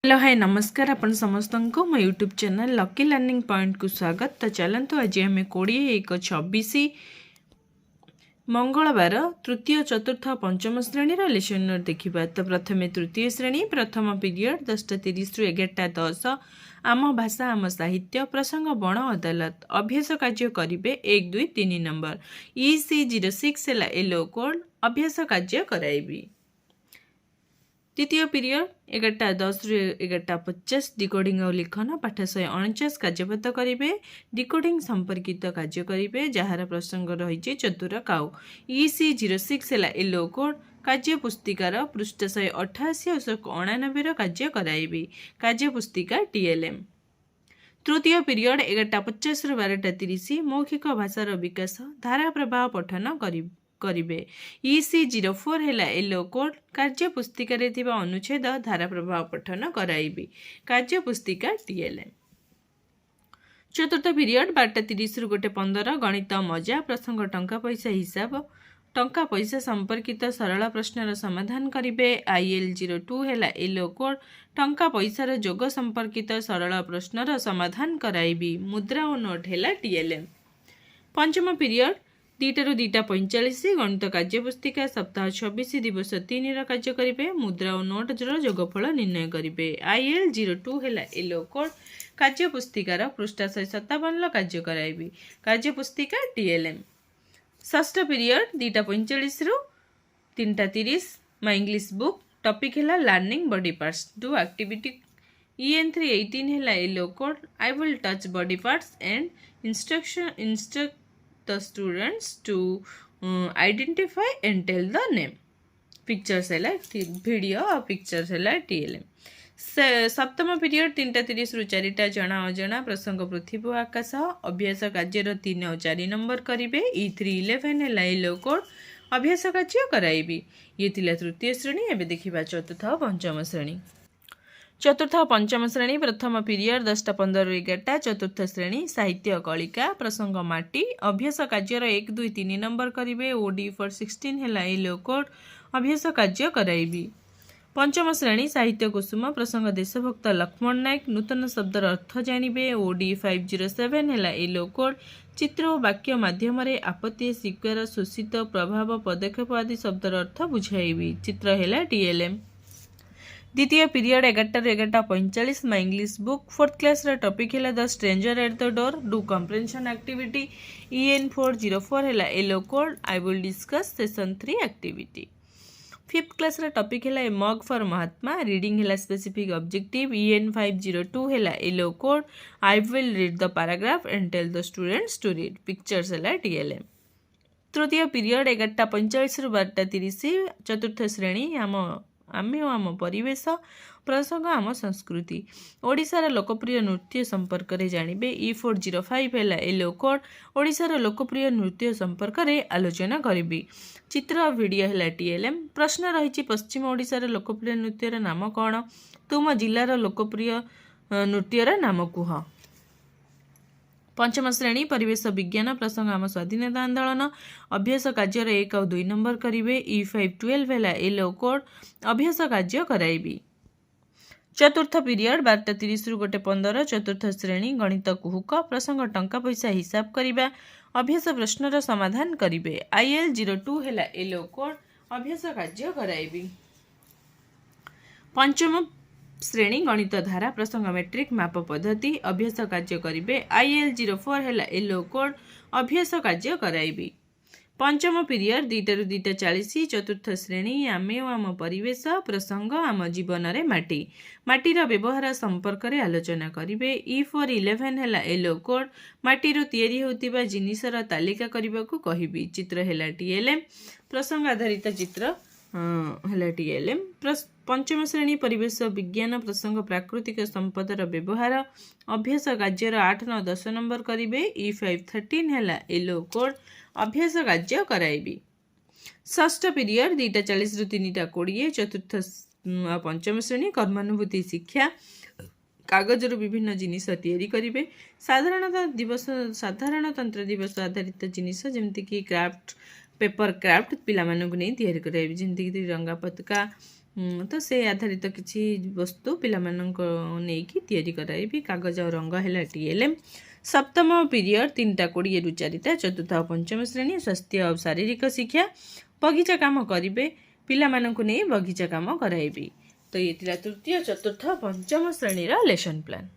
Hello hi नमस्कार आपण समस्त को मो YouTube channel lucky learning point को स्वागत। तो चलतु आज आम 20-1-26 मंगलवार तृतीय चतुर्थ पंचम श्रेणी लेसन नोट देखा। तो प्रथम तृतीय श्रेणी प्रथम पीरियड 10:30 रु 11:10 आम भाषा आम साहित्य प्रसंग बण अदालत अभ्यास कार्य करेंगे 1, 2, 3 नंबर EC06 है येलो कोड अभ्यास कार्य कराइबी। द्वितीय पीरियड 11:10 रु 11:50 डिकोडिंग और लिखन पाठ 149 कार्यपत करेंगे डिकोडिंग संपर्कित कार्य करेंगे जार प्रसंग रही चतुर काउ EC06 है येलो कोड कार्य पुस्तिकार पृष्ठ 188 और 189 कार्य कराइबी कार्य पुस्तिका TLM। तृतीय पीरियड 11:50 रु 12:30 मौखिक भाषार विकास धारा प्रवाह पठन करेंगे EC04 है येलो कोड कार्य पुस्तिकार अनुच्छेद धारा प्रवाह पठन कराइबी कार्य पुस्तिका TLM। चतुर्थ पीरियड 12:30 रु 1:15 गणित मजा प्रसंग टंका पैसा हिसाब टंका पैसा संपर्कित सरल प्रश्नर समाधान करेंगे IL02 है येलो कोड टंका पैसार जोग संपर्कित सरल प्रश्नर समाधान कराइबी मुद्रा और नोट है TLM। पंचम पीरियड 2 रु 2:45 गणित कार्य पुस्तिका सप्ताह 26 दिवस 3 कार्य करेंगे मुद्रा और नोट जोगफल निर्णय करेंगे IL02 है येलो कोड कार्य पुस्तिकार पृष्ठ 157 कार्य कराइबी कार्य पुस्तिका TLM। षष्ठ पीरियड 2:45 रु 3:30 माय इंग्लिश बुक टॉपिक है learning body parts do activity EN318 है yellow code I will touch body parts and instruct the students to identify and tell the name pictures है वीडियो और pictures है TLM। सप्तम period 3:30 रु 4टा जना अजना प्रसंग पृथ्वी आकाश अभ्यास कार्यर 3 और 4 नंबर करेंगे E311 है येलो कोड अभ्यास कार्य कराइबी। ये थिला तृतीय श्रेणी। एबे देखिबा चतुर्थ और पंचम श्रेणी। चतुर्थ और पंचम श्रेणी प्रथम पीरियड 10:15 रु 11टा चतुर्थ श्रेणी साहित्य कलिका प्रसंग माटी अभ्यास कार्यर 1, 2, 3 नंबर करेंगे OD for 16 है येलो कोड अभ्यास कार्य कराइबी। पंचम श्रेणी साहित्य कुसुम प्रसंग देशभक्त लक्ष्मण नायक नूतन शब्दर अर्थ जानिबे OD 507 है येलो कोड चित्र और वाक्य माध्यम आपत्ति स्वीकार शोषित प्रभाव पदक्षेप आदि शब्दर अर्थ बुझाइबी चित्र है TLM। द्वितीय पीरियड 11 रु 11:45 my English book fourth class topic है the stranger at the door do comprehension activity EN404 है yellow code I will discuss session 3 activity. Fifth class topic है a mug for Mahatma reading है specific objective EN502 है yellow code I will read the paragraph and tell the students to read pictures है TLM। तृतीय period 11:45 रु 12:30 चतुर्थ श्रेणी आम परिवेश प्रसंग आम संस्कृति ओडिशार लोकप्रिय नृत्य संपर्क में जानिबे E405 है येलो कोड ओडिशार लोकप्रिय नृत्य संपर्क में आलोचना करेंगे चित्र और वीडियो है TLM। प्रश्न रही पश्चिम ओडिशार लोकप्रिय नृत्यर नाम कौन तुम जिलार लोकप्रिय नृत्यर नाम कुह। पंचम श्रेणी परिवेश विज्ञान प्रसंग आम स्वाधीनता आंदोलन अभ्यास कार्यर 1 और 2 नंबर करेंगे E512 है येलो कोड अभ्यास कार्य कराइबी। चतुर्थ पीरियड 12:30 रु 1:15 चतुर्थ श्रेणी गणित कुहुक प्रसंग टंका पैसा हिसाब करिबा अभ्यास प्रश्नर समाधान करेंगे IL02 है येलो कोड अभ्यास कार्य कराइबी। पंचम श्रेणी गणित धारा प्रसंग मेट्रिक माप पद्धति अभ्यास कार्य करेंगे IL04 है येलो कोड अभ्यास कार्य कराइबी। पंचम पीरियड 2 रु 2:40 चतुर्थ श्रेणी आमे आम परिवेश प्रसंग आम जीवन रे माटी माटीर व्यवहार संपर्क में आलोचना करेंगे E411 है येलो कोड माटीरू तैयारी होतिबा जिनिसर तालिका करने को कहबी चित्र है TLM प्रसंग आधारित चित्र है TLM। पंचम श्रेणी परिवेश विज्ञान प्रसंग प्राकृतिक संपदर व्यवहार अभ्यास कार्यर 8, 9, 10 नंबर करेंगे E513 है येलो कोड अभ्यास कार्य कराइबी। षष्ठ पीरियड 2:40 रु 3:20 चतुर्थ पंचम श्रेणी कर्मानुभूति शिक्षा कागजर विभिन्न जिनिस तैयारी करेंगे साधारणतंत्र दिवस आधारित जिनिस जमीक क्राफ्ट पेपर क्राफ्ट पिला नहीं तैयारी कराइबे जमीक तिरंगा पताका तो से आधारित किसी वस्तु पिलामानंको नेइकी तैयारी कराइबी। कागज और रंग है TLM। सप्तम पीरियड 3:20 रु 4टा। चतुर्थ और पंचम श्रेणी स्वास्थ्य और शारीरिक शिक्षा। बगीचा काम करेंगे, पिलामानंको नहीं बगीचा काम कराइबी। तो ये तृतीय चतुर्थ पंचम श्रेणीर लेसन प्लान।